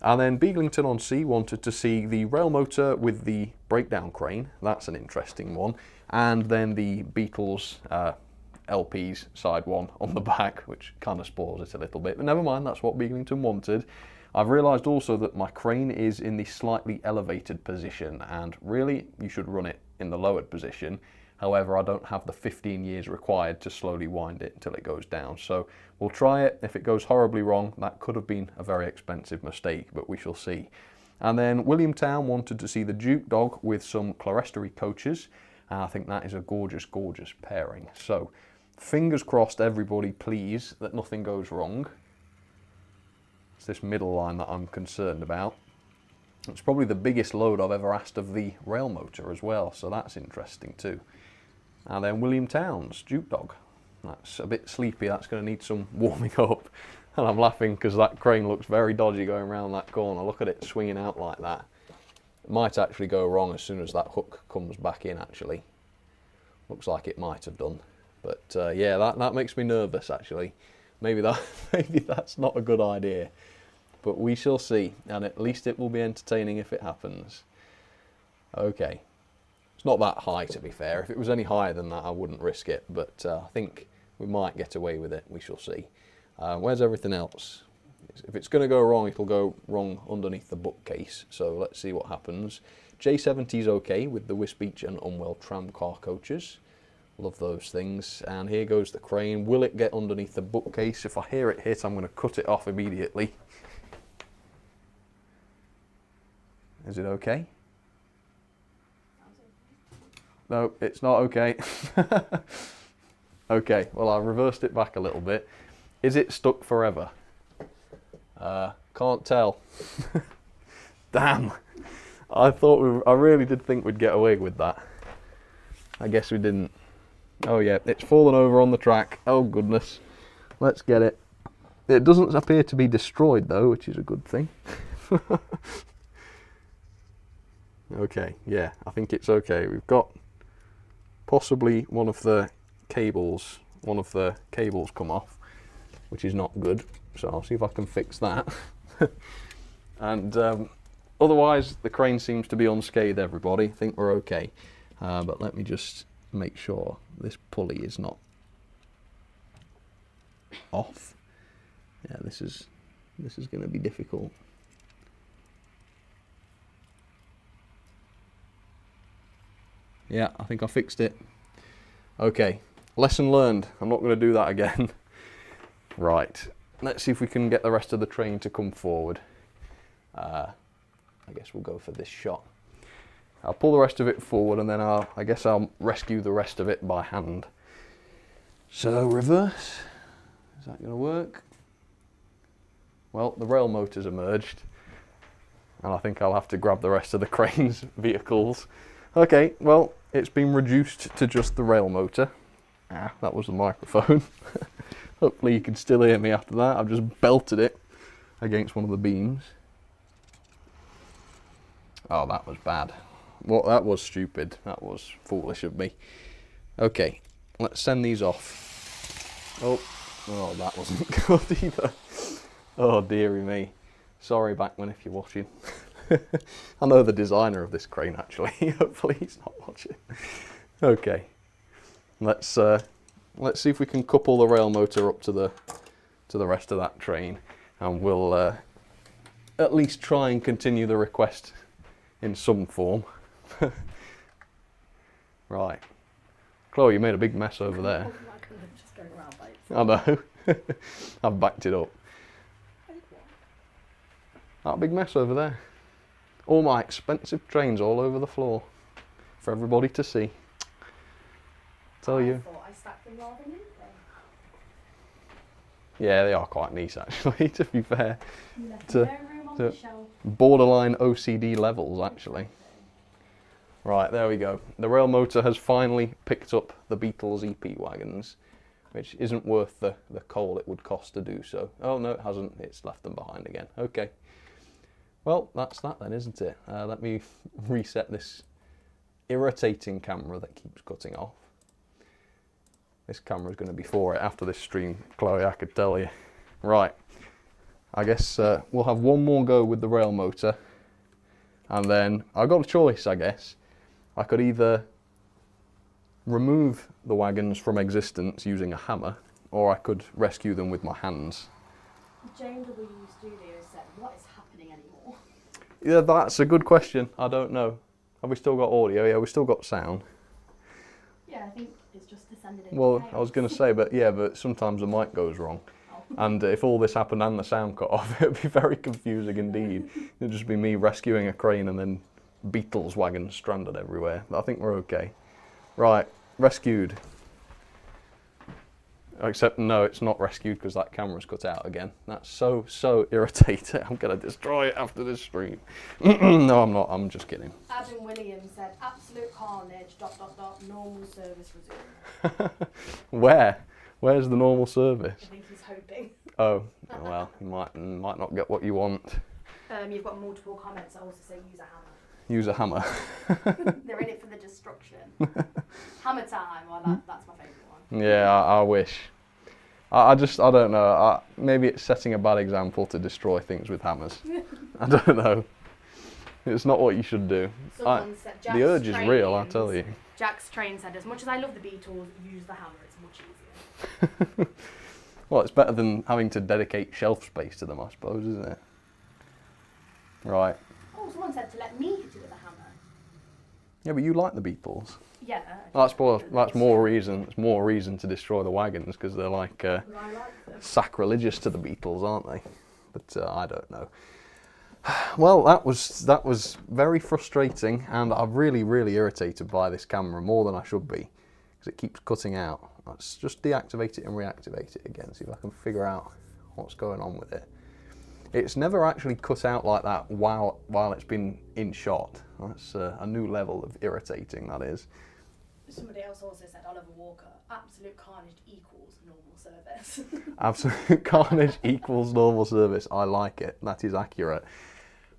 And then Beaglington-on-Sea wanted to see the rail motor with the breakdown crane. That's an interesting one. And then the Beatles LP's side one on the back, which kind of spoils it a little bit. But never mind, that's what Beaglington wanted. I've realised also that my crane is in the slightly elevated position, and really you should run it in the lowered position. However, I don't have the 15 years required to slowly wind it until it goes down. So we'll try it. If it goes horribly wrong, that could have been a very expensive mistake, but we shall see. And then Williamtown wanted to see the Duke Dog with some clerestory coaches. And I think that is a gorgeous, gorgeous pairing. So fingers crossed, everybody, please, that nothing goes wrong. It's this middle line that I'm concerned about. It's probably the biggest load I've ever asked of the rail motor as well, so that's interesting too. And then Williamtown's Duke Dog. That's a bit sleepy, that's going to need some warming up. And I'm laughing because that crane looks very dodgy going around that corner. Look at it swinging out like that. It might actually go wrong as soon as that hook comes back in, actually. Looks like it might have done. But yeah, that makes me nervous, actually. Maybe that's not a good idea. But we shall see, and at least it will be entertaining if it happens. Okay. It's not that high, to be fair. If it was any higher than that, I wouldn't risk it. But I think we might get away with it. We shall see. Where's everything else? If it's going to go wrong, it'll go wrong underneath the bookcase. So let's see what happens. J70's okay with the Wisbech and Unwell tram car coaches. Love those things. And here goes the crane. Will it get underneath the bookcase? If I hear it hit, I'm going to cut it off immediately. Is it okay? No, it's not okay. Okay, well, I reversed it back a little bit. Is it stuck forever? Can't tell. Damn. I really did think we'd get away with that. I guess we didn't. Oh yeah, it's fallen over on the track. Oh goodness. Let's get it. It doesn't appear to be destroyed though, which is a good thing. Okay, yeah, I think it's okay. We've got possibly one of the cables come off, which is not good. So I'll see if I can fix that. And otherwise, the crane seems to be unscathed, everybody. I think we're okay. But let me just make sure this pulley is not off. Yeah, this is going to be difficult. Yeah, I think I fixed it. Okay, lesson learned. I'm not going to do that again. Right, let's see if we can get the rest of the train to come forward. I guess we'll go for this shot. I'll pull the rest of it forward and then I guess I'll rescue the rest of it by hand. So reverse, is that going to work? Well, the rail motor's emerged and I think I'll have to grab the rest of the crane's vehicles. Okay, well, it's been reduced to just the rail motor. Ah, that was the microphone. Hopefully you can still hear me after that. I've just belted it against one of the beams. Oh, that was bad. Well, that was stupid. That was foolish of me. Okay, let's send these off. Oh, that wasn't good either. Oh, dearie me. Sorry, Backman, if you're watching. I know the designer of this crane, actually. Hopefully he's not watching. Okay, let's see if we can couple the rail motor up to the rest of that train, and we'll at least try and continue the request in some form. Right, Chloe, you made a big mess over there. Just going around by I itself. know. I've backed it up. That big mess over there. All my expensive trains all over the floor for everybody to see. Tell you. I thought I stacked them rather neatly. Yeah, they are quite nice actually, to be fair. Left To- no room on to- the shelf. Borderline OCD levels actually. Right, there we go. The rail motor has finally picked up the Beatles EP wagons, which isn't worth the coal it would cost to do so. Oh no, it hasn't. It's left them behind again. Okay. Well, that's that then, isn't it? Let me reset this irritating camera that keeps cutting off. This camera's going to be for it after this stream, Chloe, I could tell you. Right, I guess we'll have one more go with the rail motor, and then I've got a choice, I guess. I could either remove the wagons from existence using a hammer, or I could rescue them with my hands. James W. Studio said, what is happening anymore? Yeah, that's a good question. I don't know. Have we still got audio? Yeah, we've still got sound. Yeah, I think it's just descended into Well, chaos. I was going to say, but sometimes the mic goes wrong. Oh. And if all this happened and the sound cut off, it would be very confusing indeed. It would just be me rescuing a crane and then Beatles wagons stranded everywhere. But I think we're okay. Right, rescued. Except no, it's not rescued because that camera's cut out again. That's so irritating. I'm going to destroy it after this stream. No, I'm not. I'm just kidding. Adam Williams said, absolute carnage, ... normal service resumed. Where? Where's the normal service? I think he's hoping. Oh, well, you might not get what you want. You've got multiple comments that also say use a hammer. Use a hammer. They're in it for the destruction. Hammer time, well that's my favourite one. Yeah, I wish. I don't know. Maybe it's setting a bad example to destroy things with hammers. I don't know. It's not what you should do. Someone said, The urge is real, I tell you. Jack's Train said, as much as I love the Beatles, use the hammer, it's much easier. Well, it's better than having to dedicate shelf space to them, I suppose, isn't it? Right. Oh, someone said to let me hit it with a hammer. Yeah, but you like the Beatles. Yeah. That's more reason. It's more reason to destroy the wagons because they're like I like them. sacrilegious to the Beatles, aren't they? But I don't know. Well, that was very frustrating, and I'm really irritated by this camera more than I should be because it keeps cutting out. Let's just deactivate it and reactivate it again. See if I can figure out what's going on with it. It's never actually cut out like that while it's been in shot. That's a new level of irritating, that is. Somebody else also said, Oliver Walker, absolute carnage equals normal service. Absolute carnage equals normal service. I like it. That is accurate.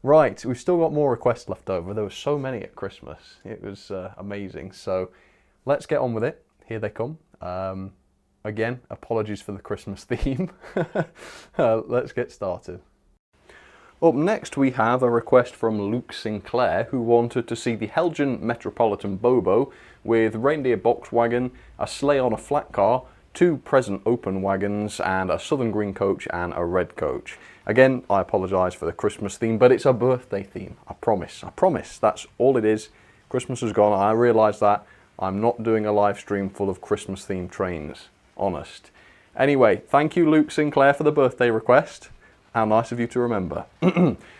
Right, we've still got more requests left over. There were so many at Christmas. It was amazing. So let's get on with it. Here they come. Again, apologies for the Christmas theme. Let's get started. Up next we have a request from Luke Sinclair, who wanted to see the Heljan Metropolitan Bobo with reindeer box wagon, a sleigh on a flat car, 2 present open wagons, and a southern green coach and a red coach. Again, I apologise for the Christmas theme, but it's a birthday theme. I promise. That's all it is. Christmas is gone. I realise that. I'm not doing a live stream full of Christmas themed trains. Honest. Anyway, thank you Luke Sinclair for the birthday request. How nice of you to remember.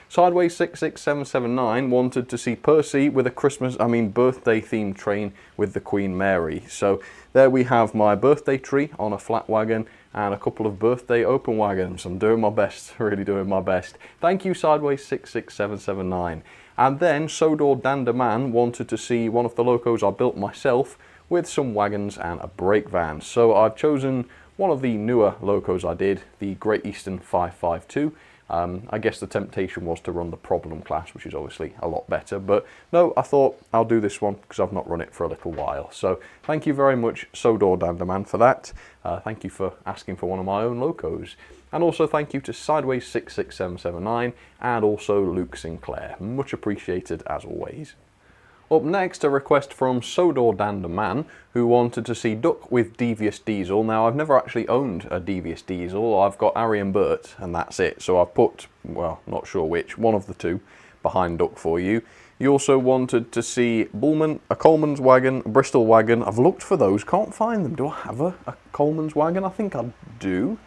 Sideways 66779 wanted to see Percy with a birthday themed train with the Queen Mary. So there we have my birthday tree on a flat wagon and a couple of birthday open wagons. I'm doing my best, really doing my best. Thank you Sideways 66779. And then Sodor Danderman wanted to see one of the locos I built myself with some wagons and a brake van. So I've chosen one of the newer locos I did, the Great Eastern 552. I guess the temptation was to run the problem class, which is obviously a lot better, but no, I thought I'll do this one because I've not run it for a little while. So thank you very much Sodor Danderman for that. Thank you for asking for one of my own locos. And also thank you to Sideways 66779 and also Luke Sinclair. Much appreciated as always. Up next, a request from Sodor Danderman, who wanted to see Duck with Devious Diesel. Now, I've never actually owned a Devious Diesel. I've got Harry and Bert, and that's it. So I've put, well, not sure which, one of the two behind Duck for you. He also wanted to see Bullman, a Coleman's wagon, a Bristol wagon. I've looked for those, can't find them. Do I have a Coleman's wagon? I think I do.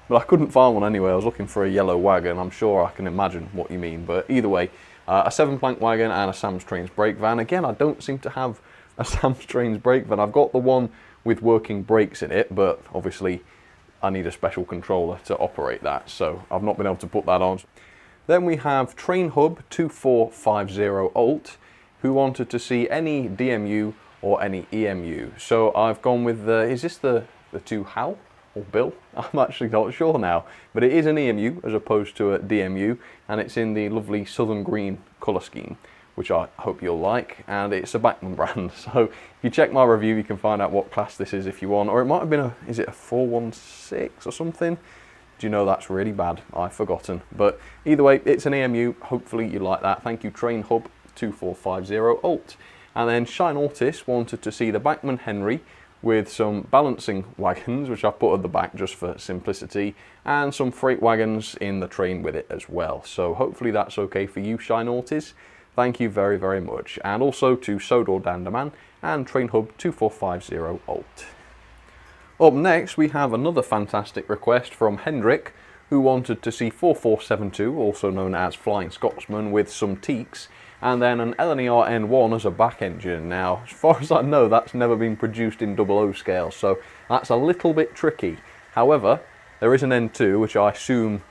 But I couldn't find one anyway. I was looking for a yellow wagon. I'm sure I can imagine what you mean. But either way, a 7-plank wagon and a Sam'sTrains brake van. Again, I don't seem to have a Sam'sTrains brake van. I've got the one with working brakes in it, but obviously I need a special controller to operate that. So I've not been able to put that on. Then we have Train Hub 2450 Alt, who wanted to see any DMU or any EMU. So I've gone with the, is this the 2 HAL? Or Bill, I'm actually not sure now, but it is an EMU as opposed to a DMU, and it's in the lovely southern green colour scheme, which I hope you'll like, and it's a Bachmann brand. So if you check my review, you can find out what class this is if you want, or it might have been is it a 416 or something? Do you know that's really bad? I've forgotten, but either way, it's an EMU. Hopefully you like that. Thank you, Train Hub 2450 Alt. And then Shine Ortis wanted to see the Bachmann Henry with some balancing wagons, which I put at the back just for simplicity, and some freight wagons in the train with it as well. So hopefully that's okay for you, Shine Ortis. Thank you very, very much. And also to Sodor Danderman and Train Hub 2450 Alt. Up next, we have another fantastic request from Hendrik, who wanted to see 4472, also known as Flying Scotsman, with some teaks, and then an LNER N1 as a back engine. Now, as far as I know, that's never been produced in 00 scale, so that's a little bit tricky. However, there is an N2, which I assume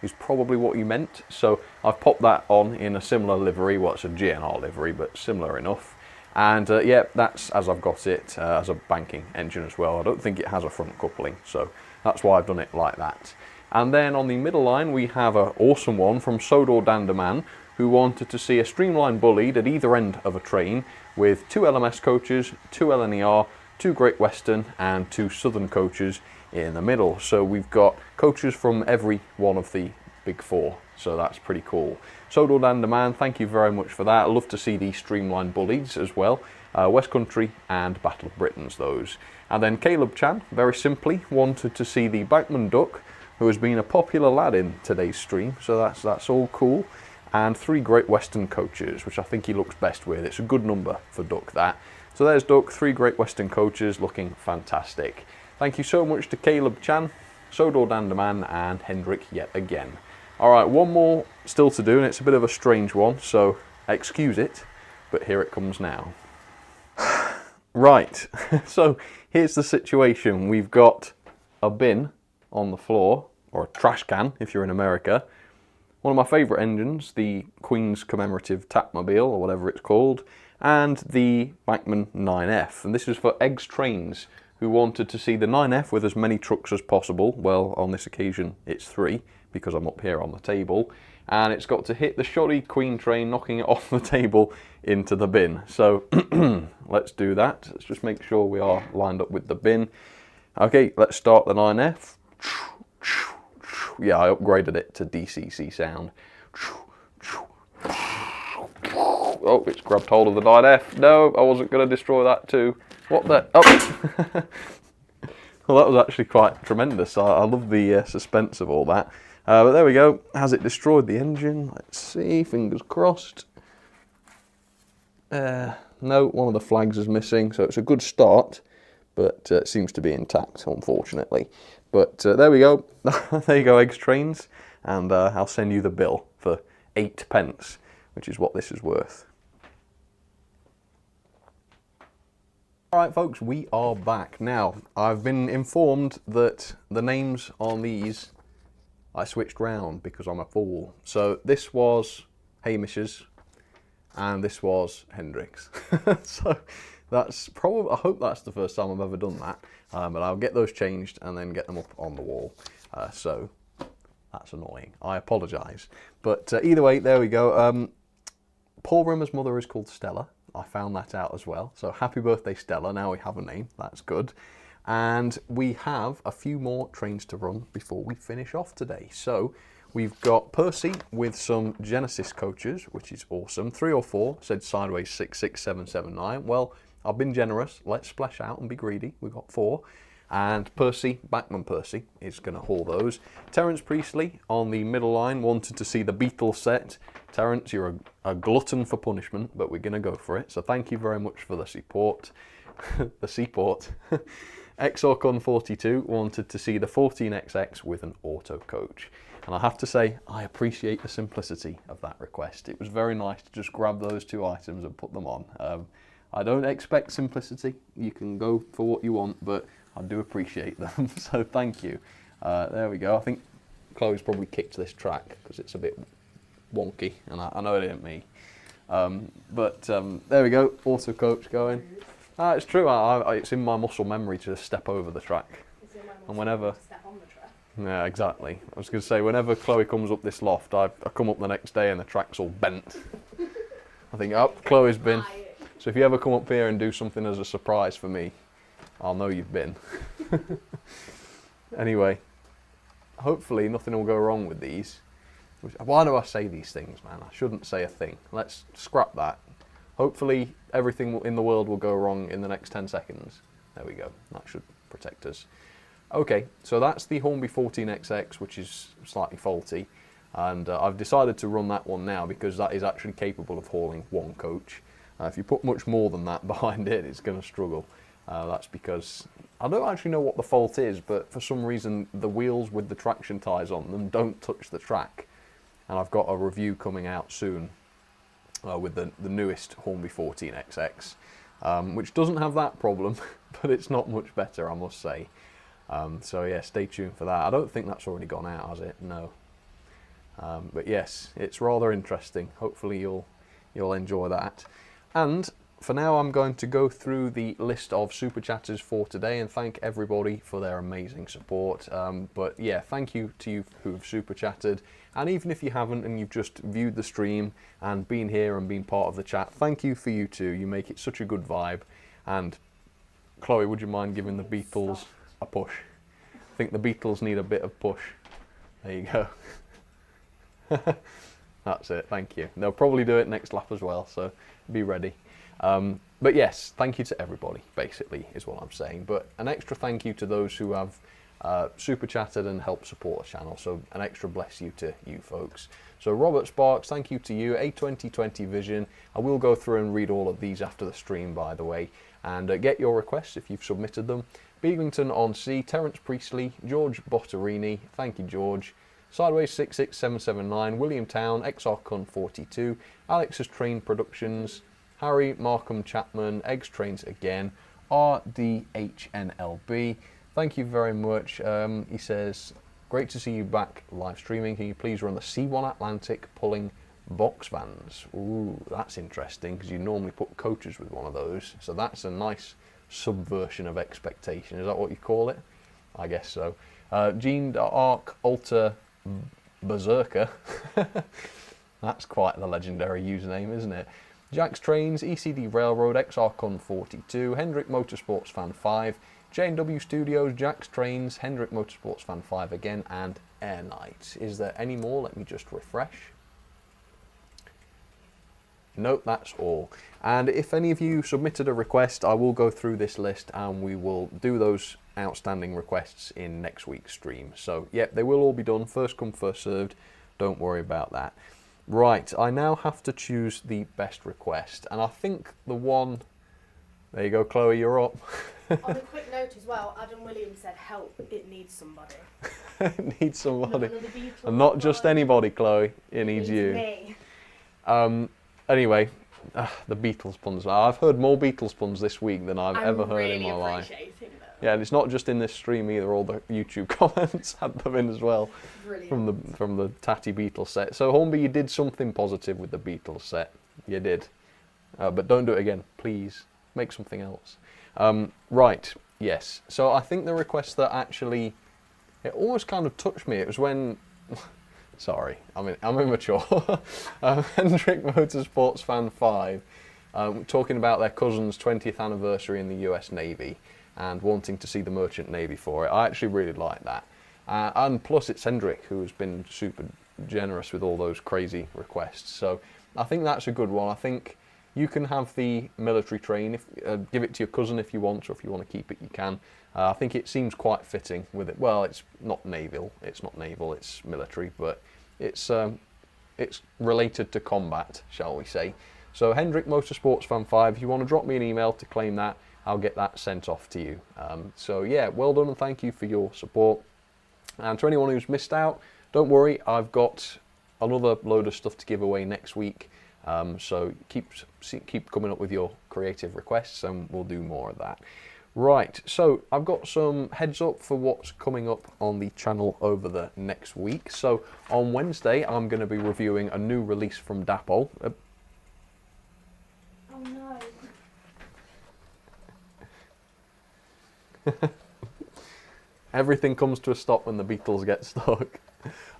is probably what you meant, so I've popped that on in a similar livery. Well, it's a GNR livery, but similar enough. And yeah, that's as I've got it, as a banking engine as well. I don't think it has a front coupling, so that's why I've done it like that. And then on the middle line, we have an awesome one from Sodor Danderman, who wanted to see a streamlined bullied at either end of a train with 2 LMS coaches, 2 LNER, 2 Great Western and 2 Southern coaches in the middle. So we've got coaches from every one of the big 4, so that's pretty cool. Sodor Danderman, thank you very much for that. I'd love to see these streamlined bullieds as well. West Country and Battle of Britain's those. And then Caleb Chan, very simply, wanted to see the Bachmann Duck, who has been a popular lad in today's stream, so that's all cool. And 3 Great Western coaches, which I think he looks best with. It's a good number for Duck, that. So there's Duck, 3 Great Western coaches, looking fantastic. Thank you so much to Caleb Chan, Sodor Danderman and Hendrik yet again. Alright, one more still to do, and it's a bit of a strange one, so excuse it, but here it comes now. Right, so here's the situation. We've got a bin on the floor, or a trash can if you're in America. One of my favourite engines, the Queen's Commemorative Tapmobile, or whatever it's called, and the Bachmann 9F. And this is for Sam'sTrains, who wanted to see the 9F with as many trucks as possible. Well, on this occasion, it's 3, because I'm up here on the table. And it's got to hit the shoddy Queen train, knocking it off the table into the bin. So, let's do that. Let's just make sure we are lined up with the bin. Okay, let's start the 9F. Yeah, I upgraded it to DCC sound. Oh, it's grabbed hold of the 9F. No, I wasn't going to destroy that too. What the? Oh! Well, that was actually quite tremendous. I love the suspense of all that. But there we go. Has it destroyed the engine? Let's see. Fingers crossed. No, one of the flags is missing, so it's a good start, but it seems to be intact, unfortunately. But there we go. There you go, Eggs Trains. And I'll send you the bill for 8p, which is what this is worth. Alright folks, we are back. Now, I've been informed that the names on these I switched round because I'm a fool. So this was Hamish's and this was Hendrick's. So that's probably, I hope that's the first time I've ever done that. But I'll get those changed and then get them up on the wall. So that's annoying. I apologise. But either way, there we go. Paul Rimmer's mother is called Stella. I found that out as well. So happy birthday, Stella. Now we have a name. That's good. And we have a few more trains to run before we finish off today. So we've got Percy with some Genesis coaches, which is awesome. 3 or 4 said sideways 6, 6, 7, 7, 9. Well, I've been generous. Let's splash out and be greedy. We've got 4. And Percy, Backman Percy, is going to haul those. Terence Priestley on the middle line wanted to see the Beatles set. Terence, you're a glutton for punishment, but we're going to go for it. So thank you very much for the support. The seaport. XRCon 42 wanted to see the 14XX with an auto coach. And I have to say, I appreciate the simplicity of that request. It was very nice to just grab those 2 items and put them on. I don't expect simplicity. You can go for what you want, but I do appreciate them, so thank you. There we go. I think Chloe's probably kicked this track because it's a bit wonky, and I know it ain't me. But there we go, auto coach going. It's true, it's in my muscle memory to step over the track. It's in my muscle And whenever, to step on the track. yeah, exactly. I was going to say, whenever Chloe comes up this loft, I come up the next day and the track's all bent. I think, oh, Chloe's been. So if you ever come up here and do something as a surprise for me, I'll know you've been. Anyway, hopefully nothing will go wrong with these. Why do I say these things, man? I shouldn't say a thing. Let's scrap that. Hopefully everything in the world will go wrong in the next 10 seconds. There we go. That should protect us. Okay, so that's the Hornby 14XX, which is slightly faulty. And I've decided to run that one now because that is actually capable of hauling 1 coach. If you put much more than that behind it, it's going to struggle. That's because I don't actually know what the fault is, but for some reason the wheels with the traction tyres on them don't touch the track. And I've got a review coming out soon with the newest Hornby 14XX, which doesn't have that problem, but it's not much better, I must say. So yeah, stay tuned for that. I don't think that's already gone out, has it? No. But yes, it's rather interesting. Hopefully you'll enjoy that. And for now, I'm going to go through the list of super chatters for today and thank everybody for their amazing support. But yeah, thank you to you who've super chatted. And even if you haven't and you've just viewed the stream and been here and been part of the chat, thank you for you too. You make it such a good vibe. And Chloe, would you mind giving the Beatles a push? I think the Beatles need a bit of push. There you go. That's it, thank you. They'll probably do it next lap as well, so be ready. But yes, thank you to everybody, basically, is what I'm saying. But an extra thank you to those who have super chatted and helped support the channel. So an extra bless you to you folks. So Robert Sparks, thank you to you. A2020 Vision. I will go through and read all of these after the stream, by the way. And get your requests if you've submitted them. Beaglington on C, Terence Priestley, George Botterini, thank you George. Sideways 66779, William Town, XRCon 42, Alex's Train Productions, Harry Markham Chapman, Eggs Trains again, RDHNLB. Thank you very much. He says, great to see you back live streaming. Can you please run the C1 Atlantic pulling box vans? Ooh, that's interesting because you normally put coaches with one of those. So that's a nice subversion of expectation. Is that what you call it? I guess so. Gene Arc Alter Berserker. That's quite the legendary username, isn't it? Jack's Trains, ECD Railroad, XRCon 42, Hendrick Motorsports Fan 5, J&W Studios, Jack's Trains, Hendrick Motorsports Fan 5 again, and Air Knight. Is there any more? Let me just refresh. Nope, that's all. And if any of you submitted a request, I will go through this list and we will do those outstanding requests in next week's stream. So, yeah, they will all be done. First come, first served. Don't worry about that. Right, I now have to choose the best request. And I think the one... There you go, Chloe, you're up. On a quick note as well, Adam Williams said, "Help! It needs somebody." It needs somebody, Another Beatles and not just boy. anybody, Chloe. It needs you. Me. Anyway, the Beatles puns. I've heard more Beatles puns this week than I've ever heard really in my life. appreciating them. Yeah, and it's not just in this stream either. All the YouTube comments had them in as well. Brilliant. From the Tatty Beatles set. So Hornby, you did something positive with the Beatles set. You did, but don't do it again, please. Make something else. Right. Yes. So I think the request that actually it almost kind of touched me. It was when. Sorry, I'm immature. Hendrick Motorsports Fan 5, talking about their cousin's 20th anniversary in the US Navy and wanting to see the Merchant Navy for it. I actually really like that. And plus it's Hendrick who has been super generous with all those crazy requests. So I think that's a good one. I think you can have the military train, give it to your cousin if you want, or if you want to keep it, you can. I think it seems quite fitting with it. Well, it's not naval, it's military, but it's related to combat, shall we say. So Hendrick Motorsports Fan 5, if you want to drop me an email to claim that, I'll get that sent off to you. So yeah, well done and thank you for your support. And to anyone who's missed out, don't worry, I've got another load of stuff to give away next week. So keep coming up with your creative requests and we'll do more of that. Right, so I've got some heads up for what's coming up on the channel over the next week. So on Wednesday, I'm going to be reviewing a new release from Dapol. Oh no. Everything comes to a stop when the Beatles get stuck.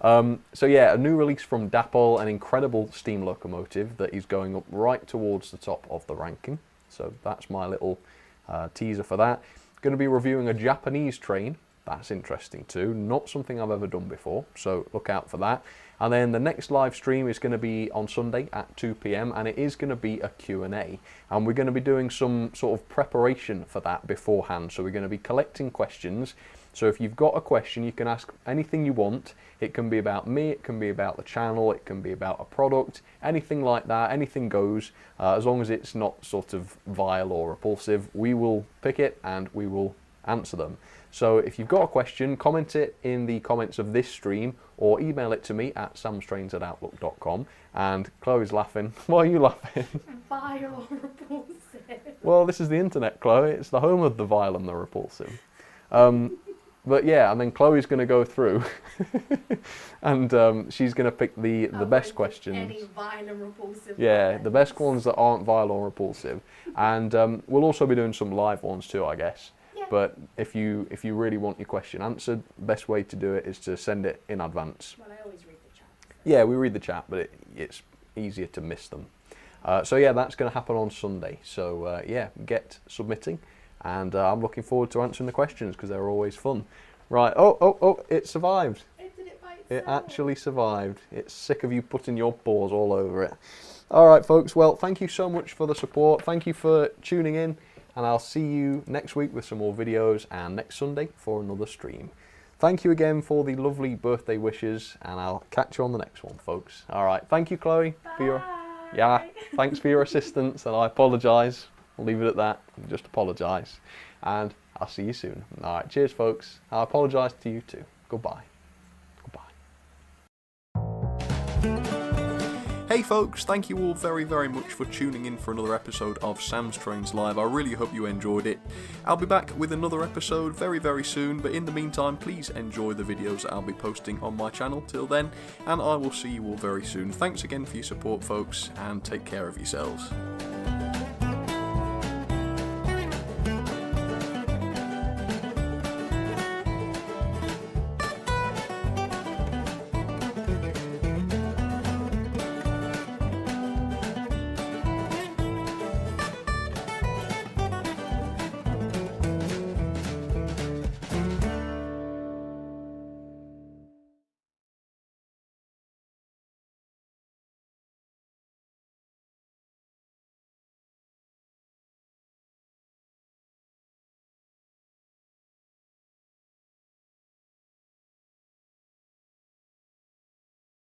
So yeah, a new release from Dapol, an incredible steam locomotive that is going up right towards the top of the ranking. So that's my little teaser for that. Going to be reviewing a Japanese train. That's interesting too. Not something I've ever done before, so look out for that. And then the next live stream is going to be on Sunday at 2 PM and it is going to be a Q&A. And we're going to be doing some sort of preparation for that beforehand. So we're going to be collecting questions. So if you've got a question, you can ask anything you want. It can be about me, it can be about the channel, it can be about a product, anything like that, anything goes. As long as it's not sort of vile or repulsive, we will pick it and we will answer them. So if you've got a question, comment it in the comments of this stream or email it to me at Sam'sTrains@outlook.com. And Chloe's laughing. Why are you laughing? Vile or repulsive. Well, this is the internet, Chloe. It's the home of the vile and the repulsive. But yeah, and then Chloe's going to go through and she's going to pick the best questions. Any vile and repulsive. Yeah, comments. the best ones that aren't vile or repulsive. And we'll also be doing some live ones too, I guess. Yeah. But if you really want your question answered, the best way to do it is to send it in advance. Well, I always read the chat. Yeah, we read the chat, but it's easier to miss them. So yeah, that's going to happen on Sunday. So yeah, get submitting. And I'm looking forward to answering the questions because they're always fun. Right, oh, it survived. It did it by itself. It actually survived. It's sick of you putting your paws all over it. All right, folks, well, thank you so much for the support. Thank you for tuning in, and I'll see you next week with some more videos and next Sunday for another stream. Thank you again for the lovely birthday wishes, and I'll catch you on the next one, folks. All right, thank you, Chloe, for your... Yeah, thanks for your assistance, and I apologise. I'll leave it at that. Just apologise. And I'll see you soon. All right, cheers, folks. I apologise to you too. Goodbye. Hey folks, thank you all very, very much for tuning in for another episode of Sam's Trains Live. I really hope you enjoyed it. I'll be back with another episode very, very soon, but in the meantime, please enjoy the videos that I'll be posting on my channel till then, and I will see you all very soon. Thanks again for your support, folks, and take care of yourselves.